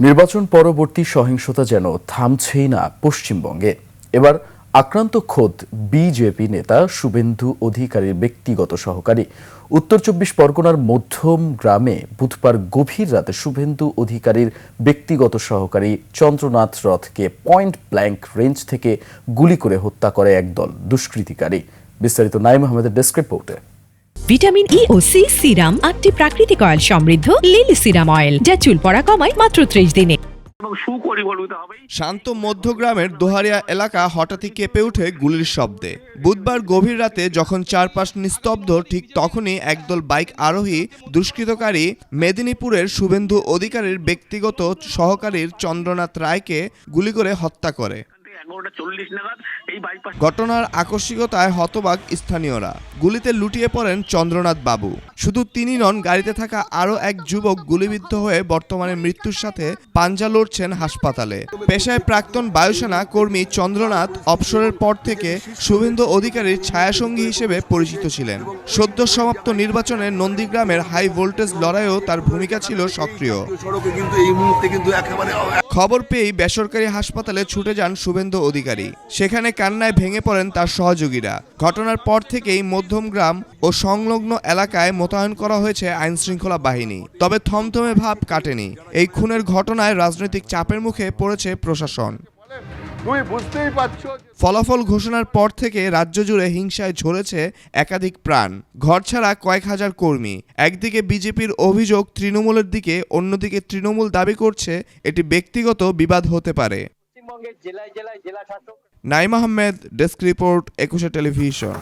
নির্বাচন পরবর্তী সহিংসতা যেন থামছেই না পশ্চিমবঙ্গে। এবার আক্রান্ত খোদ বিজেপি নেতা শুভেন্দু অধিকারীর ব্যক্তিগত সহকারী। উত্তর ২৪ পরগনার মধ্যম গ্রামে বুধবার গভীর রাতে শুভেন্দু অধিকারীর ব্যক্তিগত সহকারী চন্দ্রনাথ রথকে পয়েন্ট ব্ল্যাঙ্ক রেঞ্জ থেকে গুলি করে হত্যা করে একদল দুষ্কৃতিকারী। বিস্তারিত নাইম আহমেদের ডেস্ক রিপোর্টে। ভিটামিন ই ও সি সিরাম ৮টি প্রাকৃতিক অয়েল সমৃদ্ধ লিলি সিরাম অয়েল, যা চুল পড়া কমায় মাত্র ৩০ দিনে। শান্ত মধ্যগ্রামের দোহারিয়া এলাকা হঠাৎই কেঁপে ওঠে গুলির শব্দে। বুধবার গভীর রাতে যখন চারপাশ নিস্তব্ধ, ঠিক তখনই একদল বাইক আরোহী দুষ্কৃতকারী মেদিনীপুরের শুভেন্দু অধিকারীর ব্যক্তিগত সহকারীর চন্দ্রনাথ রায়কে গুলি করে হত্যা করে। ঘটনার আকস্মিকতায় হতবাক স্থানীয়রা। গুলিতে লুটিয়ে পড়েন চন্দ্রনাথ বাবু। শুধু তিনি নন, গাড়িতে থাকা আরও এক যুবক গুলিবিদ্ধ হয়ে বর্তমানে মৃত্যুর সাথে পাঞ্জা লড়ছেন হাসপাতালে। পেশায় প্রাক্তন বায়ুসেনা কর্মী চন্দ্রনাথ অবসরের পর থেকে শুভেন্দু অধিকারীর ছায়াসঙ্গী হিসেবে পরিচিত ছিলেন। সদ্য সমাপ্ত নির্বাচনে নন্দীগ্রামের হাই ভোল্টেজ লড়াইয়েও তার ভূমিকা ছিল সক্রিয়। খবর পেয়েই বেসরকারি হাসপাতালে ছুটে যান শুভেন্দু অধিকারী। সেখানে কান্নায় ভেঙে পড়েন তার সহযোগীরা। ঘটনার পর থেকেই মধ্যমগ্রাম ও সংলগ্ন এলাকায় মোতায়েন করা হয়েছে আইনশৃঙ্খলা বাহিনী। তবে থমথমে ভাব কাটেনি। এই খুনের ঘটনায় রাজনৈতিক চাপের মুখে পড়েছে প্রশাসন। ফলাফল ঘোষণার পর থেকে রাজ্য জুড়ে হিংসায় ঝরেছে একাধিক প্রাণ, ঘরছাড়া কয়েক হাজার কর্মী। একদিকে বিজেপির অভিযোগ তৃণমূলের দিকে, অন্যদিকে তৃণমূল দাবি করছে এটি ব্যক্তিগত বিবাদ হতে পারে। Naim Ahmed, desk report, ২১ television.